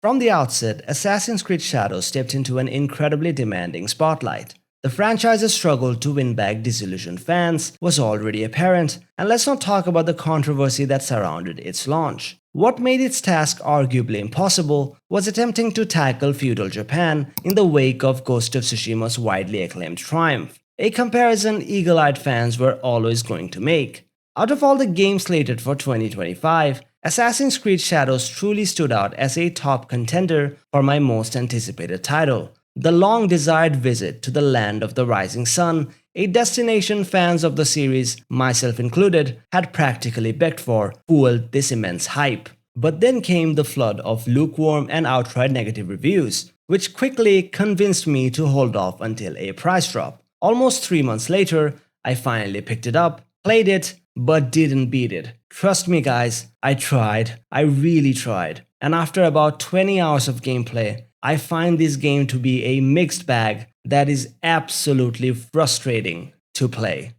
From the outset, Assassin's Creed Shadows stepped into an incredibly demanding spotlight. The franchise's struggle to win back disillusioned fans was already apparent, and let's not talk about the controversy that surrounded its launch. What made its task arguably impossible was attempting to tackle feudal Japan in the wake of Ghost of Tsushima's widely acclaimed triumph, a comparison eagle-eyed fans were always going to make. Out of all the games slated for 2025, Assassin's Creed Shadows truly stood out as a top contender for my most anticipated title. The long-desired visit to the land of the rising sun, a destination fans of the series, myself included, had practically begged for, fueled this immense hype. But then came the flood of lukewarm and outright negative reviews, which quickly convinced me to hold off until a price drop. Almost 3 months later, I finally picked it up, played it, but didn't beat it. Trust me guys, I tried. I really tried. And after about 20 hours of gameplay, I find this game to be a mixed bag that is absolutely frustrating to play.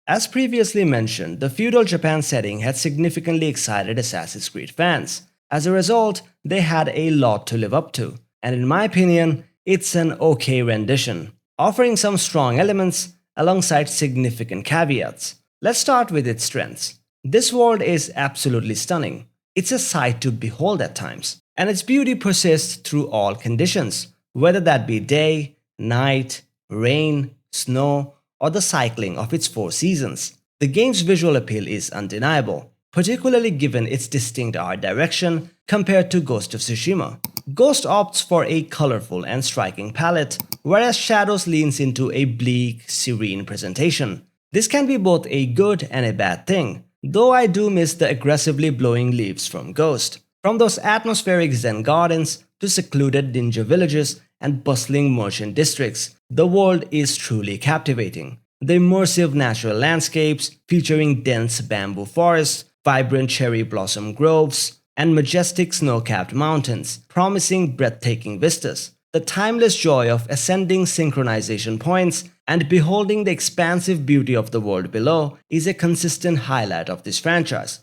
As previously mentioned, the feudal Japan setting had significantly excited Assassin's Creed fans. As a result, they had a lot to live up to, and in my opinion, it's an okay rendition, offering some strong elements alongside significant caveats. Let's start with its strengths. This world is absolutely stunning. It's a sight to behold at times, and its beauty persists through all conditions, whether that be day, night, rain, snow, or the cycling of its 4 seasons. The game's visual appeal is undeniable, particularly given its distinct art direction compared to Ghost of Tsushima. Ghost opts for a colorful and striking palette, whereas Shadows leans into a bleak, serene presentation. This can be both a good and a bad thing, though I do miss the aggressively blowing leaves from Ghost. From those atmospheric Zen gardens to secluded ninja villages and bustling merchant districts, the world is truly captivating. The immersive natural landscapes featuring dense bamboo forests, vibrant cherry blossom groves, and majestic snow-capped mountains, promising breathtaking vistas. The timeless joy of ascending synchronization points and beholding the expansive beauty of the world below is a consistent highlight of this franchise.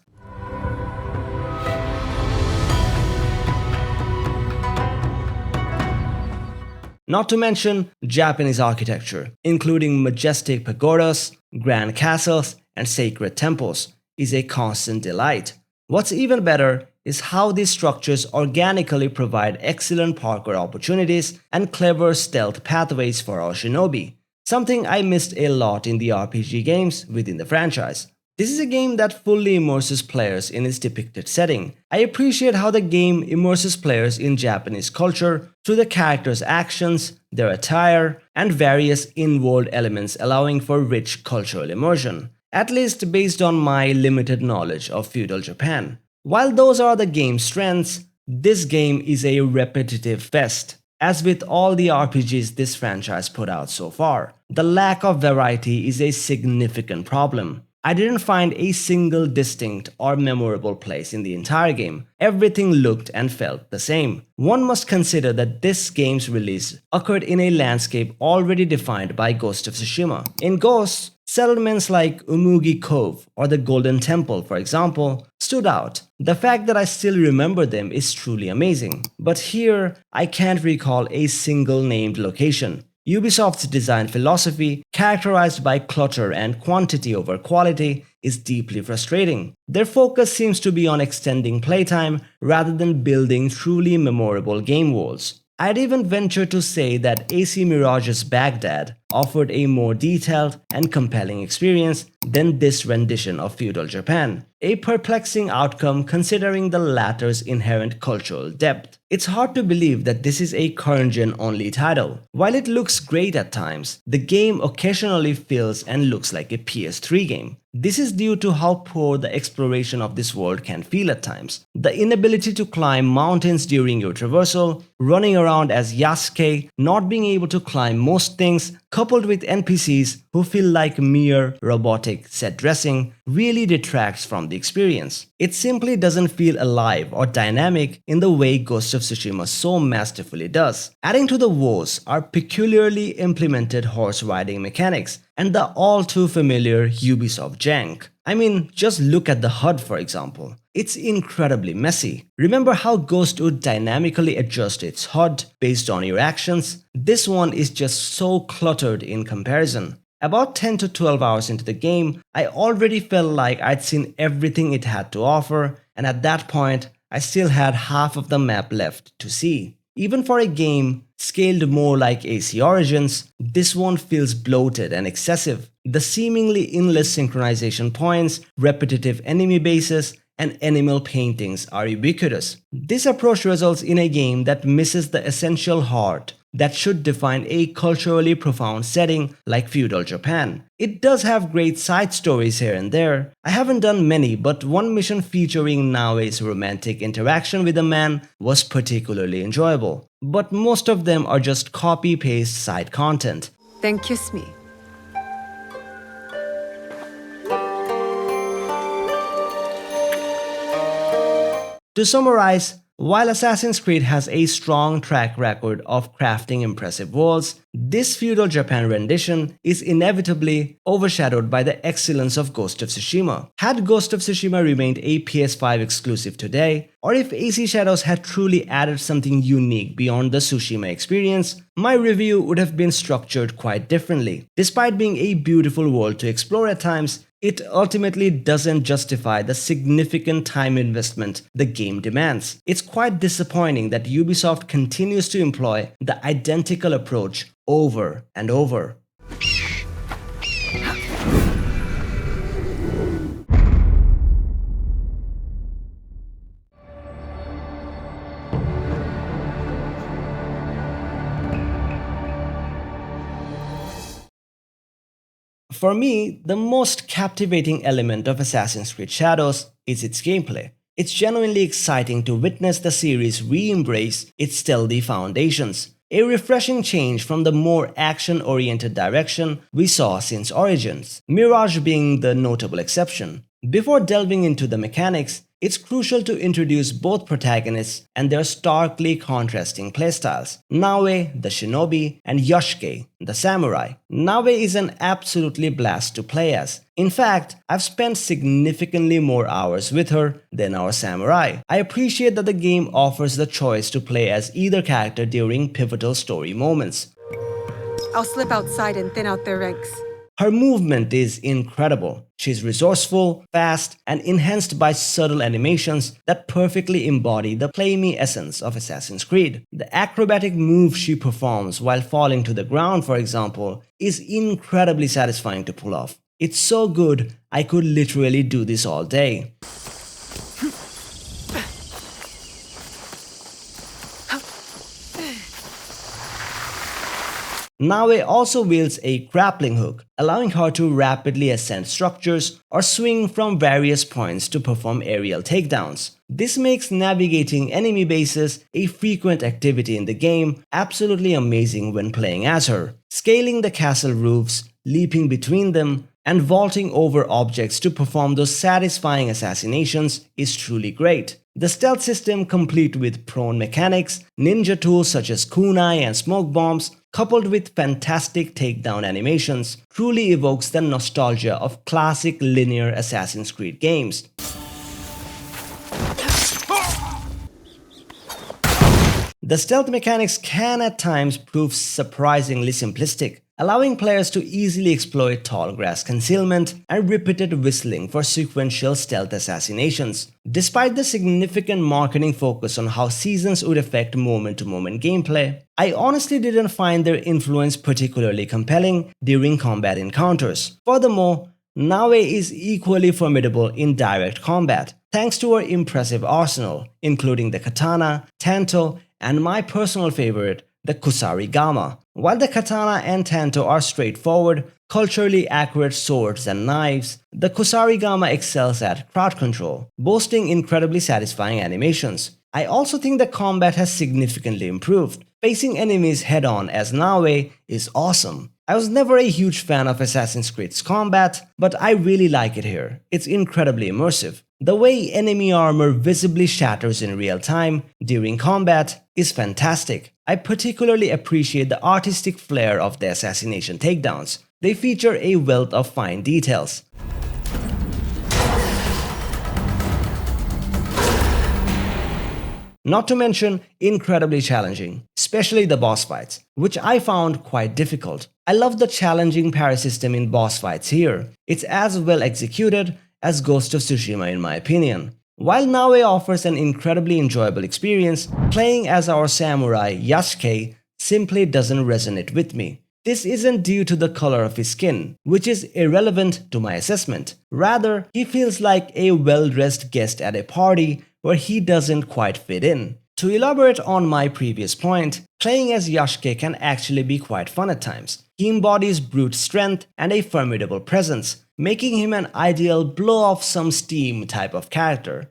Not to mention Japanese architecture, including majestic pagodas, grand castles, and sacred temples, is a constant delight. What's even better is how these structures organically provide excellent parkour opportunities and clever stealth pathways for our shinobi, something I missed a lot in the RPG games within the franchise. This is a game that fully immerses players in its depicted setting. I appreciate how the game immerses players in Japanese culture through the characters' actions, their attire, and various in-world elements, allowing for rich cultural immersion, at least based on my limited knowledge of feudal Japan. While those are the game's strengths, this game is a repetitive fest. As with all the RPGs this franchise put out so far, the lack of variety is a significant problem. I didn't find a single distinct or memorable place in the entire game. Everything looked and felt the same. One must consider that this game's release occurred in a landscape already defined by Ghost of Tsushima. In Ghost, settlements like Umugi Cove or the Golden Temple, for example, stood out. The fact that I still remember them is truly amazing. But here, I can't recall a single named location. Ubisoft's design philosophy, characterized by clutter and quantity over quality, is deeply frustrating. Their focus seems to be on extending playtime rather than building truly memorable game worlds. I'd even venture to say that AC Mirage's Baghdad offered a more detailed and compelling experience than this rendition of feudal Japan, a perplexing outcome considering the latter's inherent cultural depth. It's hard to believe that this is a current-gen only title. While it looks great at times, the game occasionally feels and looks like a PS3 game. This is due to how poor the exploration of this world can feel at times. The inability to climb mountains during your traversal, running around as Yasuke, not being able to climb most things, coupled with NPCs who feel like mere robotic set dressing, really detracts from the experience. It simply doesn't feel alive or dynamic in the way Ghost of Tsushima so masterfully does. Adding to the woes are peculiarly implemented horse riding mechanics and the all too familiar Ubisoft jank. I mean, just look at the HUD for example. It's incredibly messy. Remember how Ghost would dynamically adjust its HUD based on your actions? This one is just so cluttered in comparison. About 10 to 12 hours into the game, I already felt like I'd seen everything it had to offer, and at that point, I still had half of the map left to see. Even for a game scaled more like AC Origins, this one feels bloated and excessive. The seemingly endless synchronization points, repetitive enemy bases, and animal paintings are ubiquitous. This approach results in a game that misses the essential heart that should define a culturally profound setting like feudal Japan. It does have great side stories here and there. I haven't done many, but one mission featuring Naoe's romantic interaction with a man was particularly enjoyable. But most of them are just copy-paste side content. Then kiss me. To summarize, while Assassin's Creed has a strong track record of crafting impressive worlds, this feudal Japan rendition is inevitably overshadowed by the excellence of Ghost of Tsushima. Had Ghost of Tsushima remained a PS5 exclusive today, or if AC Shadows had truly added something unique beyond the Tsushima experience, my review would have been structured quite differently. Despite being a beautiful world to explore at times, it ultimately doesn't justify the significant time investment the game demands. It's quite disappointing that Ubisoft continues to employ the identical approach over and over. For me, the most captivating element of Assassin's Creed Shadows is its gameplay. It's genuinely exciting to witness the series re-embrace its stealthy foundations, a refreshing change from the more action-oriented direction we saw since Origins, Mirage being the notable exception. Before delving into the mechanics, it's crucial to introduce both protagonists and their starkly contrasting playstyles. Naoe, the shinobi, and Yasuke, the samurai. Naoe is an absolutely blast to play as. In fact, I've spent significantly more hours with her than our samurai. I appreciate that the game offers the choice to play as either character during pivotal story moments. I'll slip outside and thin out their ranks. Her movement is incredible. She's resourceful, fast, and enhanced by subtle animations that perfectly embody the play me essence of Assassin's Creed. The acrobatic moves she performs while falling to the ground, for example, is incredibly satisfying to pull off. It's so good, I could literally do this all day. Naoe also wields a grappling hook, allowing her to rapidly ascend structures or swing from various points to perform aerial takedowns. This makes navigating enemy bases a frequent activity in the game absolutely amazing when playing as her. Scaling the castle roofs, leaping between them, and vaulting over objects to perform those satisfying assassinations is truly great. The stealth system, complete with prone mechanics, ninja tools such as kunai and smoke bombs, coupled with fantastic takedown animations, truly evokes the nostalgia of classic linear Assassin's Creed games. The stealth mechanics can at times prove surprisingly simplistic, allowing players to easily exploit tall grass concealment and repeated whistling for sequential stealth assassinations. Despite the significant marketing focus on how seasons would affect moment-to-moment gameplay, I honestly didn't find their influence particularly compelling during combat encounters. Furthermore, Naoe is equally formidable in direct combat, thanks to her impressive arsenal, including the katana, tanto, and my personal favorite, the kusarigama. While the katana and tanto are straightforward, culturally accurate swords and knives, the kusarigama excels at crowd control, boasting incredibly satisfying animations. I also think the combat has significantly improved. Facing enemies head-on as Naoe is awesome. I was never a huge fan of Assassin's Creed's combat, but I really like it here. It's incredibly immersive. The way enemy armor visibly shatters in real time during combat is fantastic. I particularly appreciate the artistic flair of the assassination takedowns. They feature a wealth of fine details. Not to mention incredibly challenging, especially the boss fights, which I found quite difficult. I love the challenging parry system in boss fights here. It's as well executed as Ghost of Tsushima in my opinion. While Naoe offers an incredibly enjoyable experience, playing as our samurai Yasuke simply doesn't resonate with me. This isn't due to the color of his skin, which is irrelevant to my assessment. Rather, he feels like a well-dressed guest at a party where he doesn't quite fit in. To elaborate on my previous point, playing as Yasuke can actually be quite fun at times. He embodies brute strength and a formidable presence, making him an ideal blow off some steam type of character,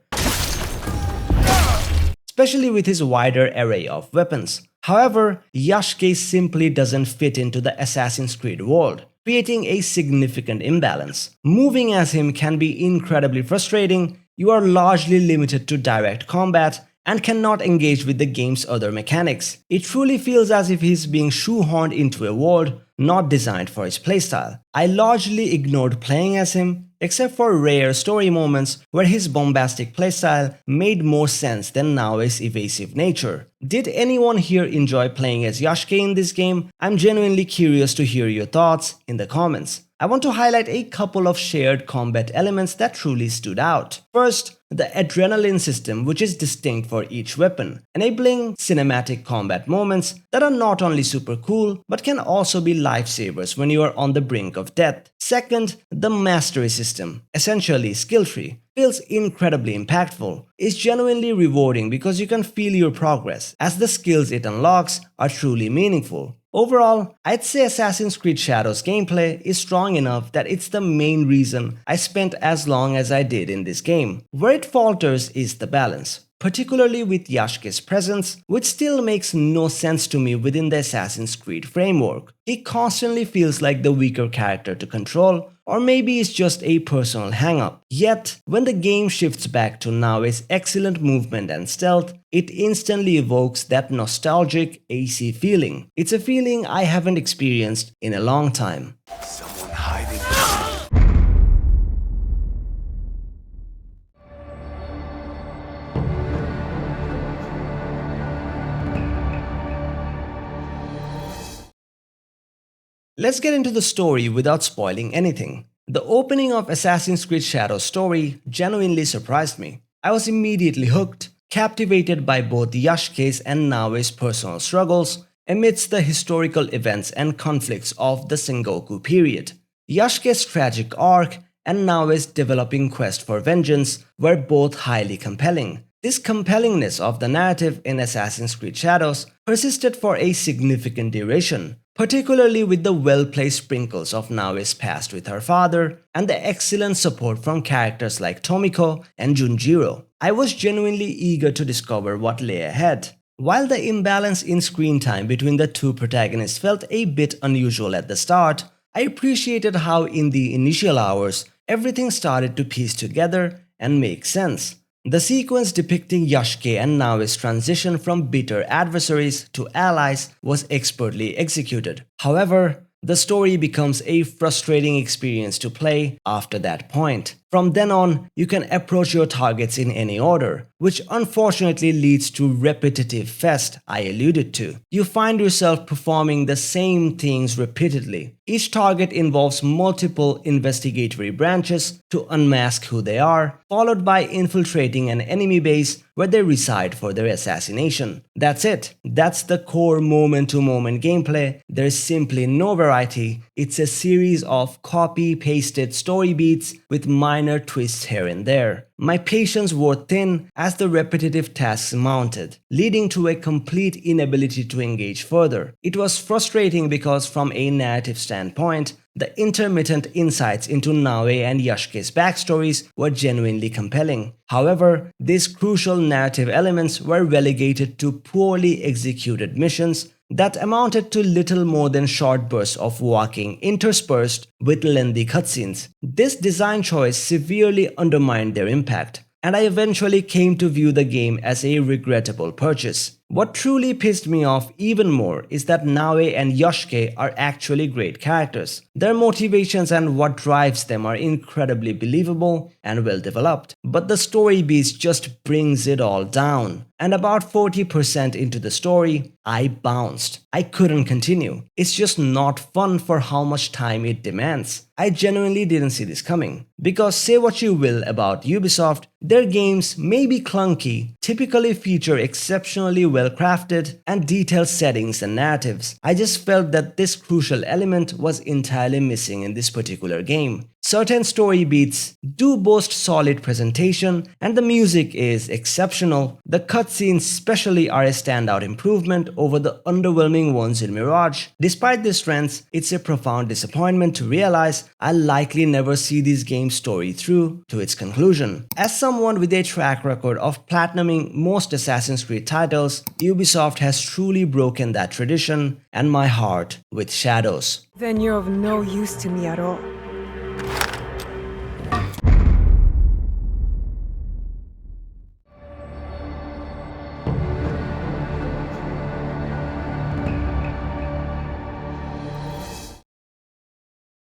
especially with his wider array of weapons. However, Yasuke simply doesn't fit into the Assassin's Creed world, creating a significant imbalance. Moving as him can be incredibly frustrating. You are largely limited to direct combat and cannot engage with the game's other mechanics. It truly feels as if he's being shoehorned into a world not designed for his playstyle. I largely ignored playing as him, except for rare story moments where his bombastic playstyle made more sense than Naoe's evasive nature. Did anyone here enjoy playing as Yasuke in this game? I'm genuinely curious to hear your thoughts in the comments. I want to highlight a couple of shared combat elements that truly stood out. First, the adrenaline system, which is distinct for each weapon, enabling cinematic combat moments that are not only super cool but can also be lifesavers when you are on the brink of death. Second, the mastery system, essentially skill tree, feels incredibly impactful. It's genuinely rewarding because you can feel your progress as the skills it unlocks are truly meaningful. Overall, I'd say Assassin's Creed Shadows gameplay is strong enough that it's the main reason I spent as long as I did in this game. Where it falters is the balance, particularly with Yasuke's presence, which still makes no sense to me within the Assassin's Creed framework. He constantly feels like the weaker character to control, or maybe it's just a personal hang-up. Yet, when the game shifts back to Naoe's excellent movement and stealth, it instantly evokes that nostalgic AC feeling. It's a feeling I haven't experienced in a long time. Someone hiding. Let's get into the story without spoiling anything. The opening of Assassin's Creed Shadows story genuinely surprised me. I was immediately hooked, captivated by both Yasuke's and Naoe's personal struggles amidst the historical events and conflicts of the Sengoku period. Yasuke's tragic arc and Naoe's developing quest for vengeance were both highly compelling. This compellingness of the narrative in Assassin's Creed Shadows persisted for a significant duration, particularly with the well-placed sprinkles of Naoe's past with her father and the excellent support from characters like Tomiko and Junjiro. I was genuinely eager to discover what lay ahead. While the imbalance in screen time between the two protagonists felt a bit unusual at the start, I appreciated how in the initial hours, everything started to piece together and make sense. The sequence depicting Yasuke and Naoe's transition from bitter adversaries to allies was expertly executed. However, the story becomes a frustrating experience to play after that point. From then on, you can approach your targets in any order, which unfortunately leads to repetitive fest I alluded to. You find yourself performing the same things repeatedly. Each target involves multiple investigatory branches to unmask who they are, followed by infiltrating an enemy base where they reside for their assassination. That's it. That's the core moment-to-moment gameplay. There's simply no variety. It's a series of copy-pasted story beats with minor twists here and there. My patience wore thin as the repetitive tasks mounted, leading to a complete inability to engage further. It was frustrating because from a narrative standpoint, the intermittent insights into Naoe and Yasuke's backstories were genuinely compelling. However, these crucial narrative elements were relegated to poorly executed missions that amounted to little more than short bursts of walking interspersed with lengthy cutscenes. This design choice severely undermined their impact, and I eventually came to view the game as a regrettable purchase. What truly pissed me off even more is that Naoe and Yasuke are actually great characters. Their motivations and what drives them are incredibly believable and well developed, but the story beast just brings it all down. And about 40% into the story, I bounced. I couldn't continue. It's just not fun for how much time it demands. I genuinely didn't see this coming. Because say what you will about Ubisoft, their games may be clunky, typically feature exceptionally well crafted and detailed settings and narratives. I just felt that this crucial element was entirely missing in this particular game. Certain story beats do boast solid presentation and the music is exceptional. The cutscenes especially are a standout improvement over the underwhelming ones in Mirage. Despite these strengths, it's a profound disappointment to realize I'll likely never see this game's story through to its conclusion. As someone with a track record of platinuming most Assassin's Creed titles, Ubisoft has truly broken that tradition and my heart with Shadows. Then you're of no use to me at all.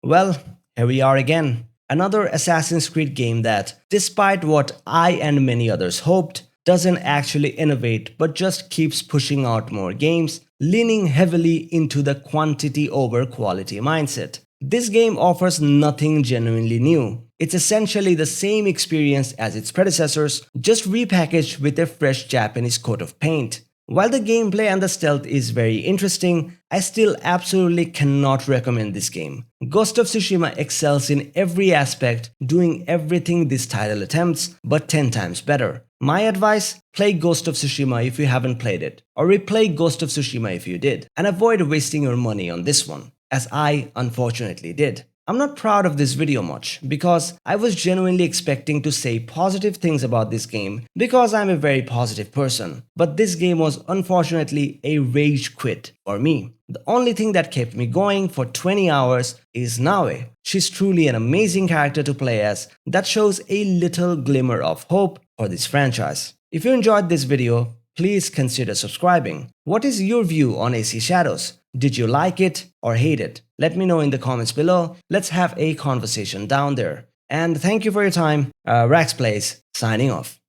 Well, here we are again. Another Assassin's Creed game that, despite what I and many others hoped, doesn't actually innovate but just keeps pushing out more games, leaning heavily into the quantity over quality mindset. This game offers nothing genuinely new. It's essentially the same experience as its predecessors, just repackaged with a fresh Japanese coat of paint. While the gameplay and the stealth is very interesting, I still absolutely cannot recommend this game. Ghost of Tsushima excels in every aspect, doing everything this title attempts, but 10 times better. My advice? Play Ghost of Tsushima if you haven't played it, or replay Ghost of Tsushima if you did, and avoid wasting your money on this one, as I unfortunately did. I'm not proud of this video much because I was genuinely expecting to say positive things about this game because I'm a very positive person. But this game was unfortunately a rage quit for me. The only thing that kept me going for 20 hours is Naoe. She's truly an amazing character to play as that shows a little glimmer of hope for this franchise. If you enjoyed this video, please consider subscribing. What is your view on AC Shadows? Did you like it or hate it? Let me know in the comments below. Let's have a conversation down there. And thank you for your time. Rakzplayz signing off.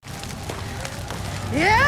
Yeah!